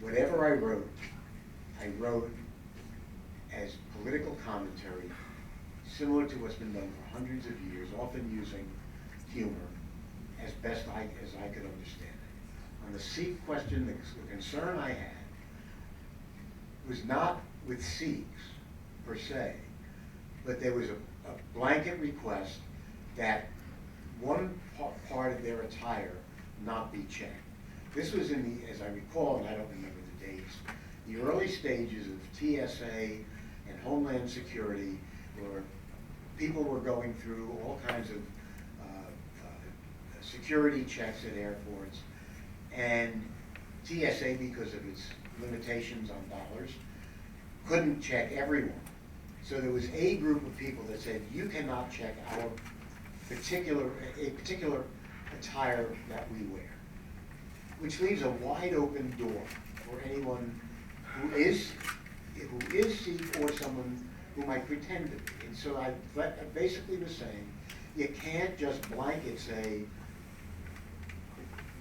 whatever I wrote as political commentary, similar to what's been done for hundreds of years, often using humor, as best as I could understand it. On the Sikh question, the concern I had was not with Sikhs per se, but there was a blanket request that one part of their attire not be checked. This was in the, as I recall, and I don't remember the dates, the early stages of TSA and Homeland Security, where people were going through all kinds of security checks at airports, and TSA, because of its limitations on dollars, couldn't check everyone. So there was a group of people that said, you cannot check our particular attire that we wear, which leaves a wide open door for anyone who is Sikh or someone who might pretend to be. And so I basically was saying, you can't just blanket say,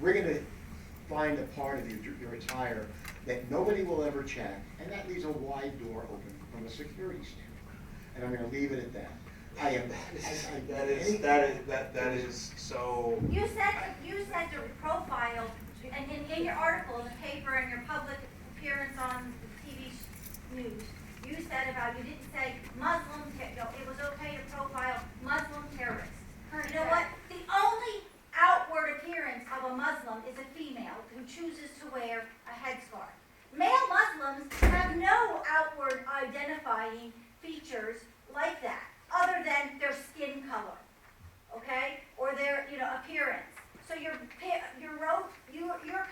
we're going to find a part of your attire that nobody will ever check, and that leaves a wide door open from a security standpoint. And I'm going to leave it at that. That is so. You said your profile, and in your article in the paper and your public appearance on the TV news, you said about, you didn't say Muslim, it was okay to profile Muslim terrorists. You know what? The only outward appearance of a Muslim is a female who chooses to wear a headscarf. Male Muslims have no outward identifying features like that, other than their skin color, okay, or their appearance. So you're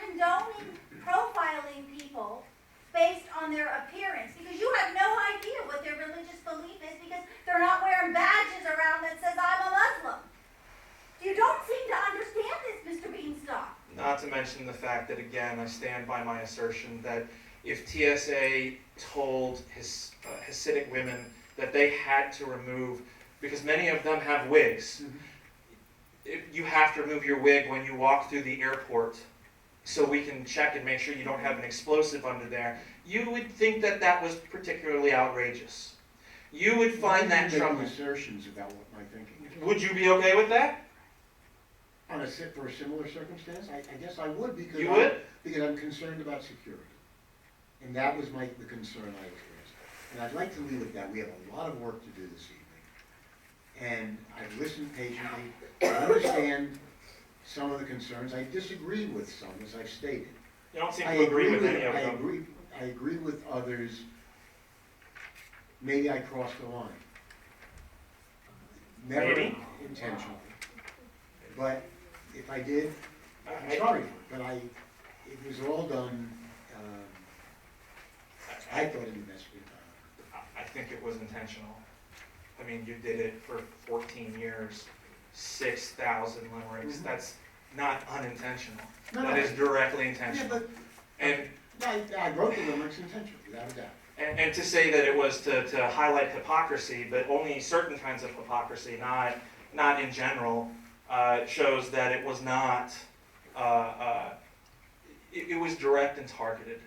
condoning profiling people based on their appearance, because you have no idea what their religious belief is, because they're not wearing badges around that says I'm a Muslim. You don't seem to understand this, Mr. Beanstalk. Not to mention the fact that, again, I stand by my assertion that if TSA told Hasidic women that they had to remove, because many of them have wigs, you have to remove your wig when you walk through the airport so we can check and make sure you don't have an explosive under there, you would think that that was particularly outrageous. You would find that troubling. Assertions about what my thinking is. Would you be okay with that? For a similar circumstance, I guess I would, because you would? Because I'm concerned about security, and that was the concern I expressed. And I'd like to leave it at that. We have a lot of work to do this evening, and I've listened patiently. I understand some of the concerns. I disagree with some, as I've stated. You don't seem to agree with any of I them. I agree with others. Maybe I crossed the line. Never Maybe? intentionally. But if I did, I'm sorry, but it was all done, I thought in the best way possible. I think it was intentional. I mean, you did it for 14 years, 6,000 limericks. That's not unintentional. No, that is directly intentional. Yeah, but I wrote the limericks intentionally, without a doubt. And to say that it was to highlight hypocrisy, but only certain kinds of hypocrisy, not in general, shows that it was not, it was direct and targeted.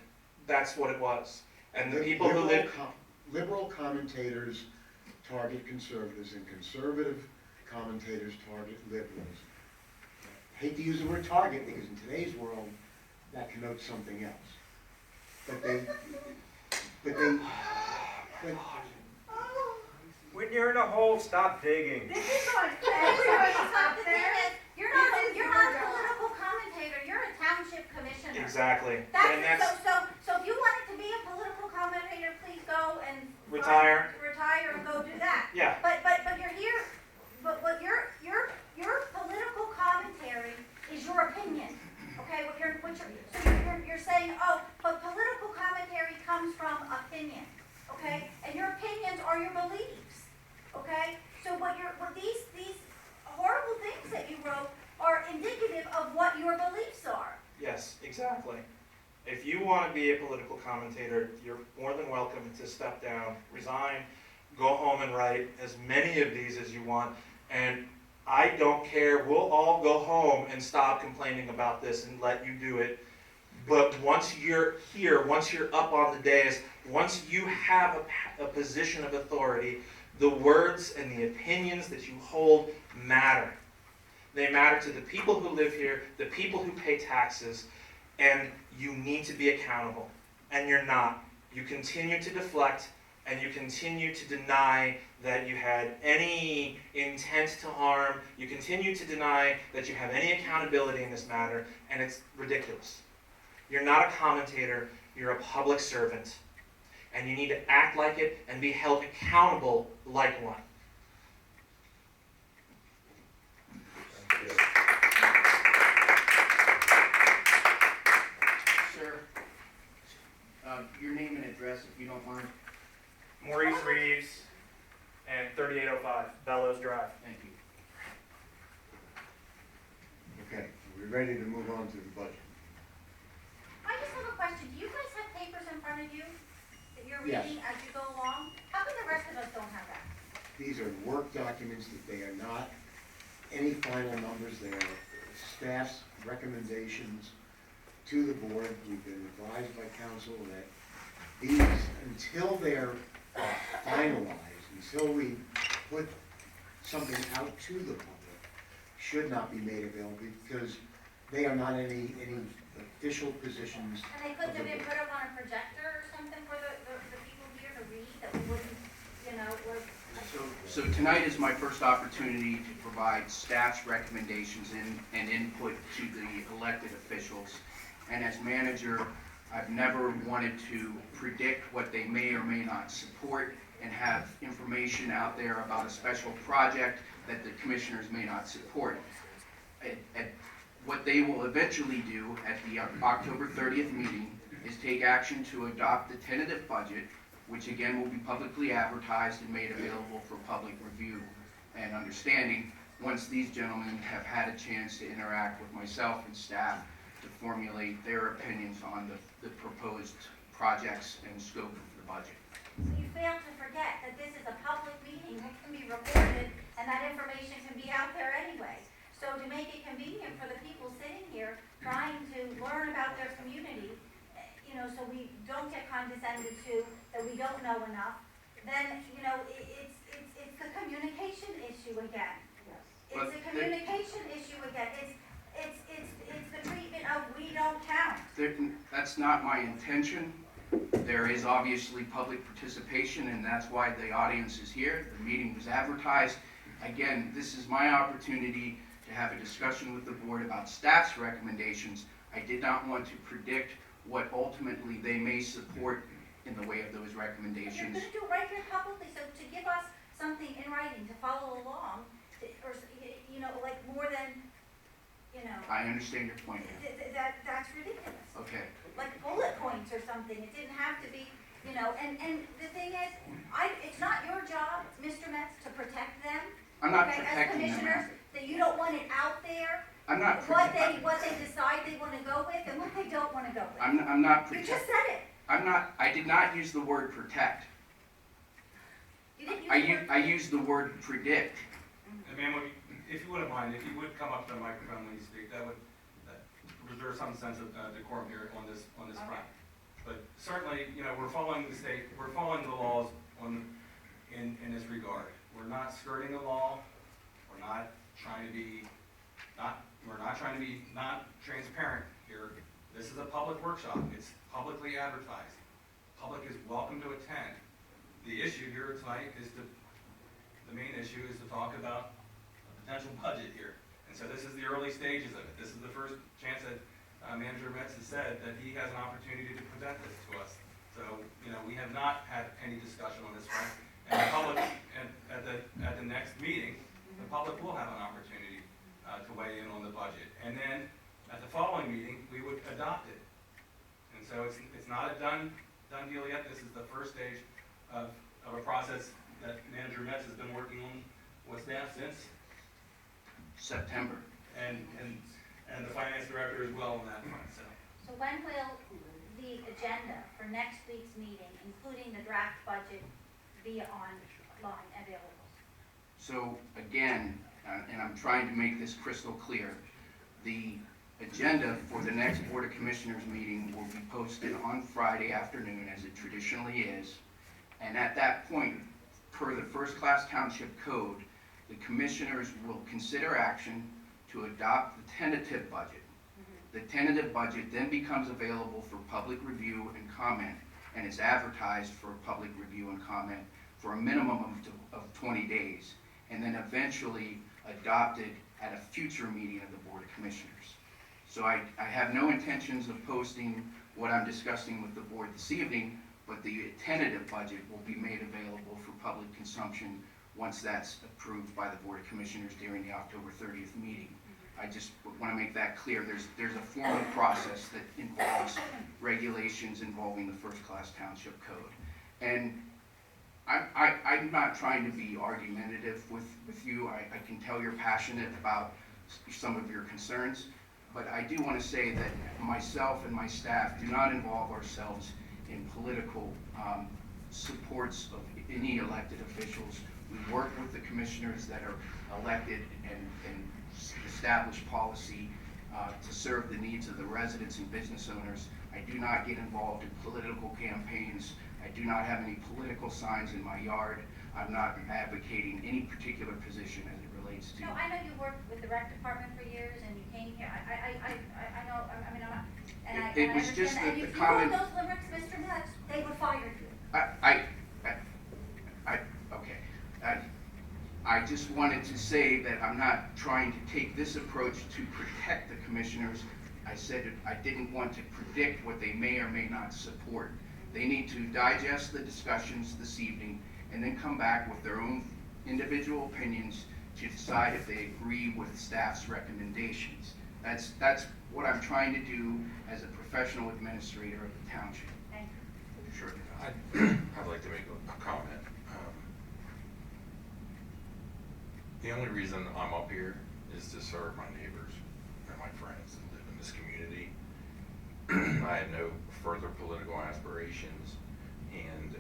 That's what it was. And the people who live... Liberal commentators target conservatives, and conservative commentators target liberals. I hate to use the word target, because in today's world, that connotes something else. When you're in a hole, stop digging. This is what everybody stop there. You're not a political commentator. You're a township commissioner. Exactly. So if you wanted to be a political commentator, please go and retire and go do that. Yeah. But you're here. But your political commentary is your opinion. Okay. You're saying, oh, but political commentary comes from opinion. Okay. And your opinions are your beliefs. Okay. So what these horrible things that you wrote are indicative of what your beliefs are. Yes, exactly. If you want to be a political commentator, you're more than welcome to step down, resign, go home and write as many of these as you want. And I don't care. We'll all go home and stop complaining about this and let you do it. But once you're here, once you're up on the dais, once you have a position of authority, the words and the opinions that you hold matter. They matter to the people who live here, the people who pay taxes, and you need to be accountable. And you're not. You continue to deflect, and you continue to deny that you had any intent to harm. You continue to deny that you have any accountability in this matter, and it's ridiculous. You're not a commentator, you're a public servant, and you need to act like it and be held accountable like one. Sir, your name and address, if you don't mind. Maurice Reeves and 3805 Bellows Drive. Thank you. Okay, we're ready to move on to the budget. I just have a question. Do you guys have papers in front of you that you're Yes. reading as you go along? How come the rest of us don't have that? These are work documents that they are not any final numbers. They are staff's recommendations to the board. We've been advised by council that these, until they're finalized, until we put something out to the public, should not be made available because they are not any official positions. And they couldn't have been put up on a projector or something for the people here to read that we wouldn't, you know, or. So tonight is my first opportunity to provide staff's recommendations and input to the elected officials. And as manager, I've never wanted to predict what they may or may not support and have information out there about a special project that the commissioners may not support. What they will eventually do at the October 30th meeting is take action to adopt the tentative budget, which again will be publicly advertised and made available for public review and understanding once these gentlemen have had a chance to interact with myself and staff to formulate their opinions on the proposed projects and scope of the budget. So you fail to forget that this is a public meeting that can be recorded and that information can be out there anyway. So to make it convenient for the people sitting here trying to learn about their community, you know, so we don't get condescended to, that we don't know enough, then, you know, it's the communication issue again. It's a communication issue again. It's the treatment of we don't count. That's not my intention. There is obviously public participation, and that's why the audience is here. The meeting was advertised. Again, this is my opportunity to have a discussion with the board about staff's recommendations. I did not want to predict what ultimately they may support in the way of those But you're recommendations. gonna do it right here publicly, so to give us something in writing to follow along, or, you know, like more than, you know, I understand your point. that's ridiculous. Okay. Like bullet points or something, it didn't have to be, you know, and the thing is, it's not your job, Mr. Metz, to protect them. I'm not okay, protecting them, as commissioners, ma'am. that you don't want it out there, I'm not what protecting. they decide they wanna go with and what they don't wanna go with. I'm not You protecting. just said it, I did not use the word protect. you didn't use the word. I used the word predict. And ma'am, if you wouldn't mind, if you would come up to the microphone when you speak, that would reserve some sense of decorum here on this front. But certainly, you know, we're following the laws in this regard. We're not skirting the law. We're not trying to be not transparent here. This is a public workshop. It's publicly advertised. Public is welcome to attend. The issue here tonight is the main issue is to talk about a potential budget here. And so this is the early stages of it. This is the first chance that Manager Metz has said that he has an opportunity to present this to us. So, you know, we have not had any discussion on this front. And the public, at the next meeting, the public will have an opportunity to weigh in on the budget. And then at the following meeting, we would adopt it. And so it's not a done deal yet. This is the first stage of a process that Manager Metz has been working on with staff since, September. and the finance director as well on that front, so. So when will the agenda for next week's meeting, including the draft budget, be online available? So again, and I'm trying to make this crystal clear, the agenda for the next Board of Commissioners meeting will be posted on Friday afternoon, as it traditionally is. And at that point, per the First Class Township Code, the commissioners will consider action to adopt the tentative budget. The tentative budget then becomes available for public review and comment, and is advertised for public review and comment for a minimum of 20 days, and then eventually adopted at a future meeting of the Board of Commissioners. So I have no intentions of posting what I'm discussing with the board this evening, but the tentative budget will be made available for public consumption once that's approved by the Board of Commissioners during the October 30th meeting. I just want to make that clear. There's a formal process that involves regulations involving the First Class Township Code. And I'm not trying to be argumentative with you. I can tell you're passionate about some of your concerns, but I do want to say that myself and my staff do not involve ourselves in political supports of any elected officials. We work with the commissioners that are elected and establish policy to serve the needs of the residents and business owners. I do not get involved in political campaigns. I do not have any political signs in my yard. I'm not advocating any particular position as it relates to. No, I know you worked with the rec department for years, and you came here, I know, I mean, I'm not, and I It was understand just that. that And the if comment- you wrote those limericks, Mr. Nuts, they would fire you. Okay. I just wanted to say that I'm not trying to take this approach to protect the commissioners. I said I didn't want to predict what they may or may not support. They need to digest the discussions this evening and then come back with their own individual opinions to decide if they agree with staff's recommendations. That's what I'm trying to do as a professional administrator of the township. Thank you. Sure. I'd like to make a comment. The only reason I'm up here is to serve my neighbors and my friends that live in this community. I have no further political aspirations, and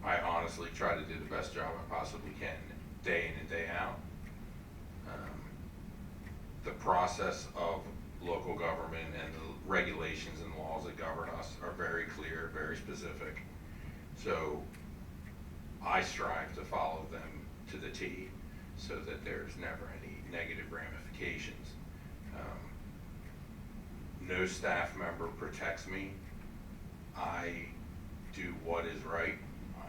I honestly try to do the best job I possibly can, day in and day out. The process of local government and the regulations and laws that govern us are very clear, very specific. So I strive to follow them to the T so that there's never any negative ramifications. No staff member protects me. I do what is right.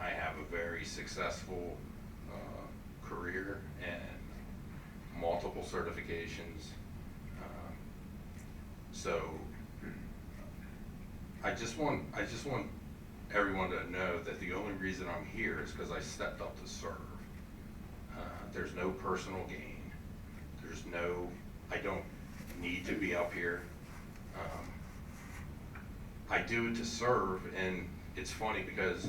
I have a very successful career and multiple certifications. So I just want everyone to know that the only reason I'm here is because I stepped up to serve. There's no personal gain. I don't need to be up here. I do it to serve, and it's funny because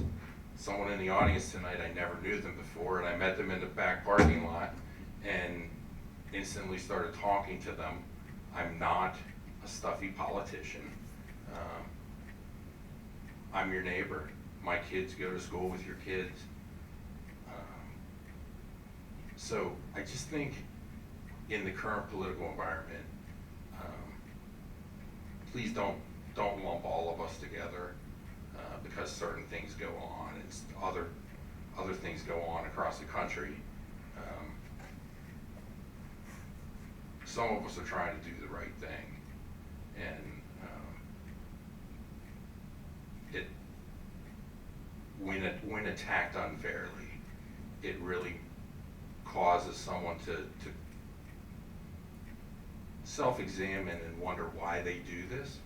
someone in the audience tonight, I never knew them before, and I met them in the back parking lot and instantly started talking to them. I'm not a stuffy politician. I'm your neighbor. My kids go to school with your kids. So I just think in the current political environment, please don't lump all of us together because certain things go on and other things go on across the country. Some of us are trying to do the right thing, and when attacked unfairly, it really causes someone to self-examine and wonder why they do this.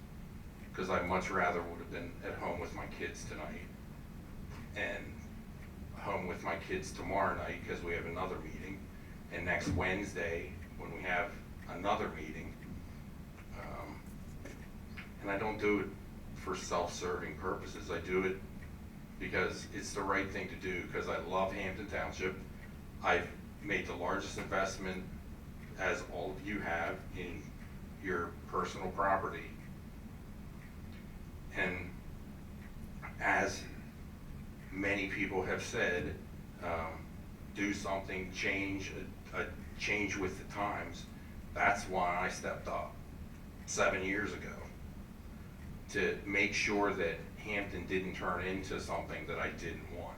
Because I much rather would have been at home with my kids tonight and home with my kids tomorrow night because we have another meeting, and next Wednesday when we have another meeting. And I don't do it for self-serving purposes. I do it because it's the right thing to do, because I love Hampden Township. I've made the largest investment, as all of you have, in your personal property. And as many people have said, do something, change with the times. That's why I stepped up 7 years ago, to make sure that Hampton didn't turn into something that I didn't want.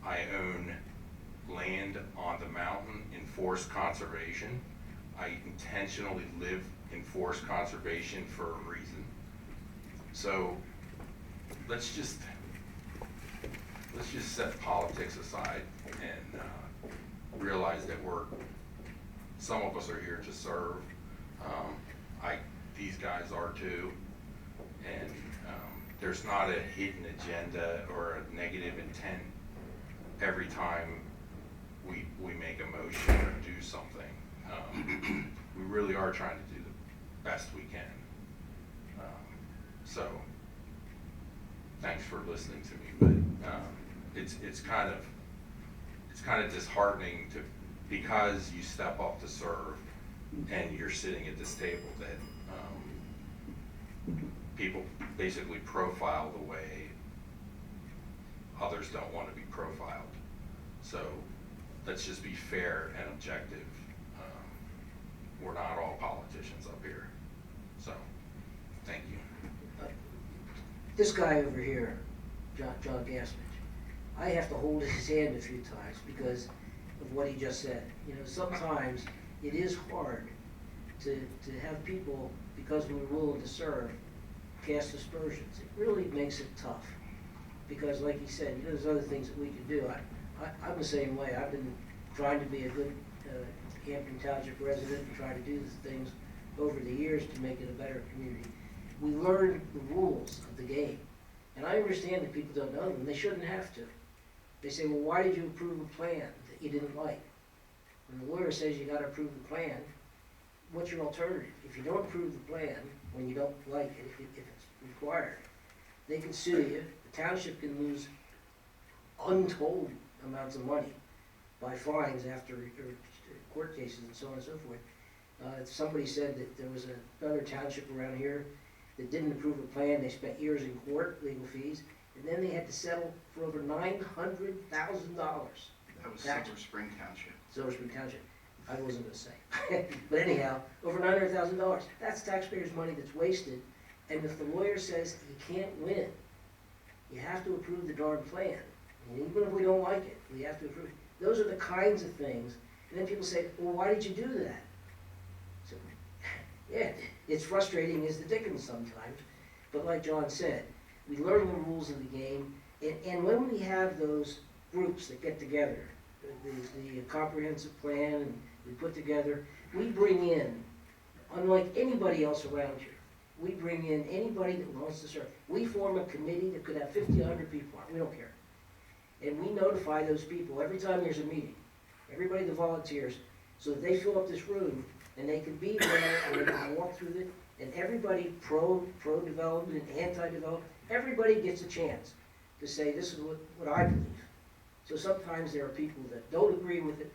I own land on the mountain in forest conservation. I intentionally live in forest conservation for a reason. So let's just set politics aside and realize that some of us are here to serve. These guys are too, and there's not a hidden agenda or a negative intent every time we make a motion or do something. We really are trying to do the best we can. So thanks for listening to me, but it's kind of disheartening because you step up to serve and you're sitting at this table that people basically profile the way others don't want to be profiled. So let's just be fair and objective. We're not all politicians up here. So thank you. This guy over here, John Gasmich, I have to hold his hand a few times because of what he just said. You know, sometimes it is hard to have people, because we're willing to serve, cast aspersions. It really makes it tough. Because like he said, you know, there's other things that we could do. I'm the same way. I've been trying to be a good Hampden Township resident and try to do the things over the years to make it a better community. We learn the rules of the game. And I understand that people don't know them. They shouldn't have to. They say, well, why did you approve a plan that you didn't like? When the lawyer says you gotta approve the plan, what's your alternative? If you don't approve the plan when you don't like it, if it's required, they can sue you. The township can lose untold amounts of money by fines after court cases and so on and so forth. Somebody said that there was another township around here that didn't approve a plan. They spent years in court, legal fees, and then they had to settle for over $900,000. That was Silver Spring Township. Silver Spring Township. I wasn't gonna say. But anyhow, over $900,000. That's taxpayers' money that's wasted. And if the lawyer says you can't win, you have to approve the darn plan. And even if we don't like it, we have to approve it. Those are the kinds of things. And then people say, well, why did you do that? So, yeah, it's frustrating as the dickens sometimes. But like John said, we learn the rules of the game. And when we have those groups that get together, the comprehensive plan, and we put together, we bring in, unlike anybody else around here, we bring in anybody that wants to serve. We form a committee that could have 50, 100 people on it. We don't care. And we notify those people every time there's a meeting, everybody that volunteers, so that they fill up this room and they can be there and they can walk through it. And everybody pro-development and anti-development, everybody gets a chance to say this is what I believe. So sometimes there are people that don't agree with it,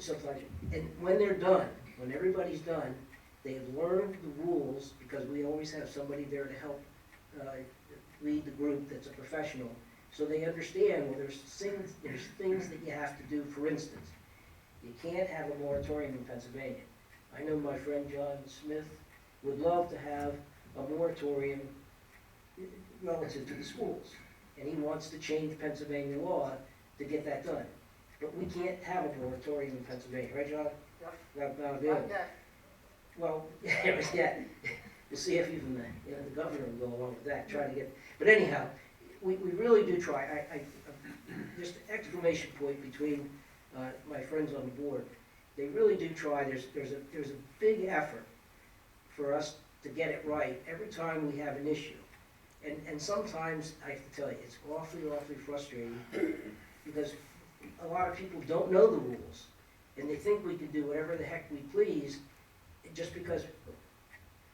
sometimes, and when they're done, when everybody's done, they have learned the rules, because we always have somebody there to help lead the group that's a professional, so they understand, well, there's things that you have to do. For instance, you can't have a moratorium in Pennsylvania. I know my friend John Smith would love to have a moratorium relative to the schools, and he wants to change Pennsylvania law to get that done. But we can't have a moratorium in Pennsylvania, right, John? Not available. Well, yeah, we'll see if even the governor will go along with that, try to get, but anyhow, we really do try. Just an exclamation point between my friends on the board. They really do try. There's a big effort for us to get it right every time we have an issue. And sometimes, I have to tell you, it's awfully frustrating because a lot of people don't know the rules and they think we can do whatever the heck we please just because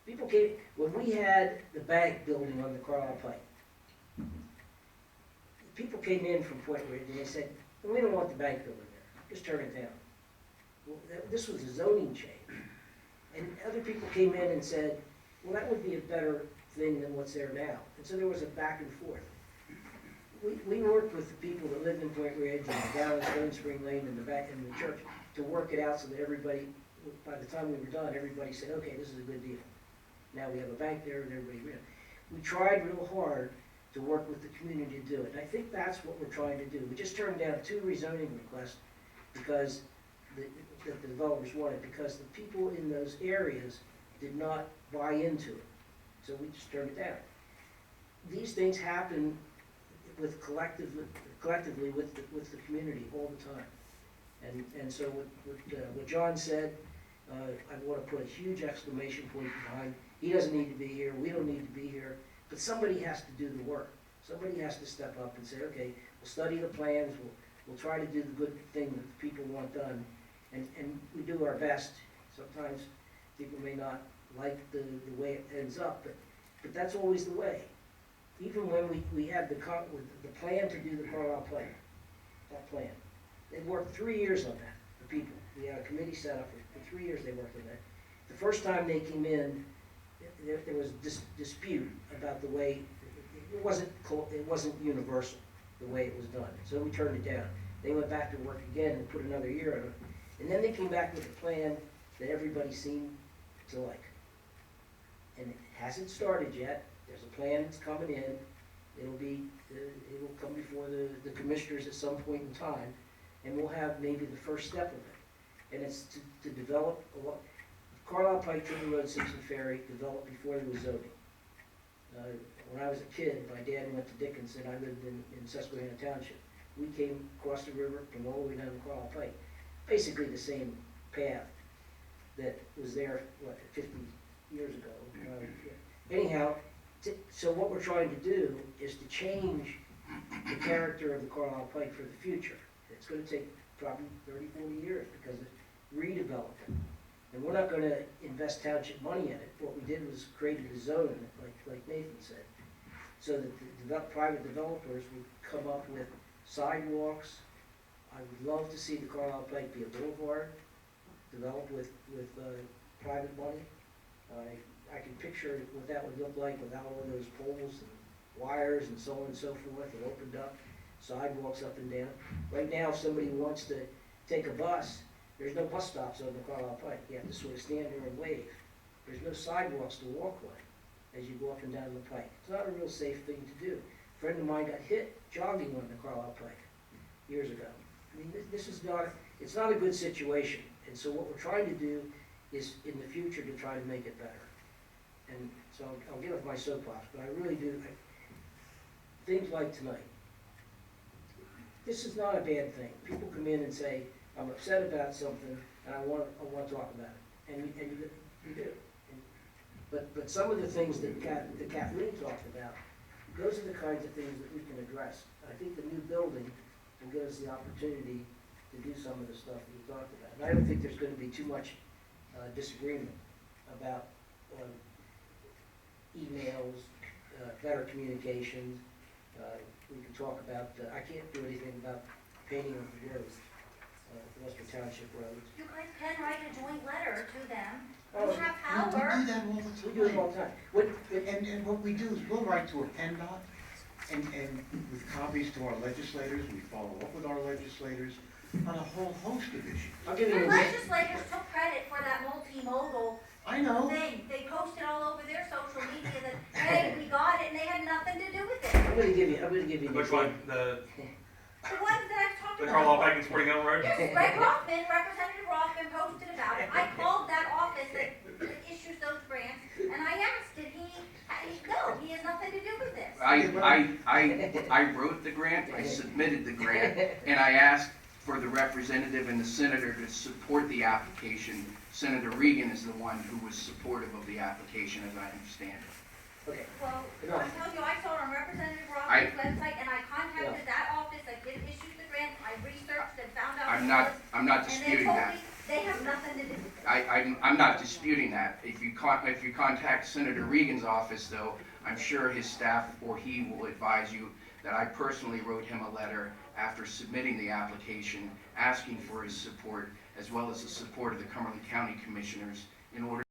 people came, when we had the bank building on the Carlisle Pike, people came in from Point Ridge and they said, well, we don't want the bank building there, just turn it down. Well, this was a zoning change. And other people came in and said, well, that would be a better thing than what's there now. And so there was a back and forth. We worked with the people that lived in Point Ridge and down in Stone Spring Lane and the back in the church. to work it out so that everybody, by the time we were done, everybody said, okay, this is a good deal. Now we have a bank there and everybody, we tried real hard to work with the community to do it. And I think that's what we're trying to do. We just turned down 2 rezoning requests because that the developers wanted, because the people in those areas did not buy into it. So we just turned it down. These things happen with collectively with the community all the time. And so what John said, I want to put a huge exclamation point behind. He doesn't need to be here, we don't need to be here, but somebody has to do the work. Somebody has to step up and say, okay, we'll study the plans, we'll try to do the good thing that the people want done, and we do our best. Sometimes people may not like the way it ends up, but that's always the way. Even when we had the plan to do the Carlisle plan, that plan, they worked 3 years on that, the people. We had a committee set up for 3 years they worked on that. The first time they came in, there was dispute about the way, it wasn't universal, the way it was done. So we turned it down. They went back to work again and put another year on it. And then they came back with a plan that everybody seemed to like. And it hasn't started yet. There's a plan that's coming in. It will come before the commissioners at some point in time, and we'll have maybe the first step of it. And it's to develop a lot. Carlisle Pike, Triple Road, Simpson Ferry developed before there was zoning. When I was a kid, my dad went to Dickinson. I lived in Susquehanna Township. We came across the river, came all the way down to Carlisle Pike. Basically the same path that was there, 50 years ago. Anyhow, so what we're trying to do is to change the character of the Carlisle Pike for the future. It's going to take probably 30, 40 years because of redevelopment. And we're not going to invest township money in it. What we did was created a zone, like Nathan said, so that the private developers would come up with sidewalks. I would love to see the Carlisle Pike be a boulevard, developed with private money. I can picture what that would look like without all those poles and wires and so on and so forth, and opened up, sidewalks up and down. Right now, if somebody wants to take a bus, there's no bus stops on the Carlisle Pike. You have to sort of stand there and wave. There's no sidewalks to walk on as you go up and down the pike. It's not a real safe thing to do. A friend of mine got hit jogging on the Carlisle Pike years ago. I mean, this is not, it's not a good situation. And so what we're trying to do is in the future to try to make it better. And so I'll get off my soapbox, but I really do, things like tonight. This is not a bad thing. People come in and say, I'm upset about something, and I want to talk about it, and you do. But some of the things that Kathleen talked about, those are the kinds of things that we can address. I think the new building will give us the opportunity to do some of the stuff that we talked about. And I don't think there's going to be too much disagreement about emails, better communications. We can talk about, I can't do anything about painting of the roads. Western Township roads. You guys can write a joint letter to them. Oh, You have We power. do that all the time. We do it all the time. And what we do is we'll write to a PennDOT and with copies to our legislators, we follow up with our legislators on a whole host of issues. I'll give you Your an example. legislators took credit for that multimodal I know. thing. They posted all over their social media that, hey, we got it, and they had nothing to do with it. I'm gonna give you an Which example. one? The The ones that I've talked the about. Carlisle Pike and Sporting Hill Road? Yes, Greg Rothman, Representative Rothman posted about it. I called that office that issues those grants, and I asked, no, he has nothing to do with this. I wrote the grant, I submitted the grant, and I asked for the representative and the senator to support the application. Senator Regan is the one who was supportive of the application, as I understand it. Okay, Well, No. I'm telling you, I saw it on Representative Rothman's website, and I contacted that office that did issue the grant. I researched and found out. I'm who not, it was, I'm not and they disputing told that. me they have nothing to do with it. I'm not disputing that. If you contact Senator Regan's office, though, I'm sure his staff or he will advise you that I personally wrote him a letter after submitting the application, asking for his support, as well as the support of the Cumberland County Commissioners in order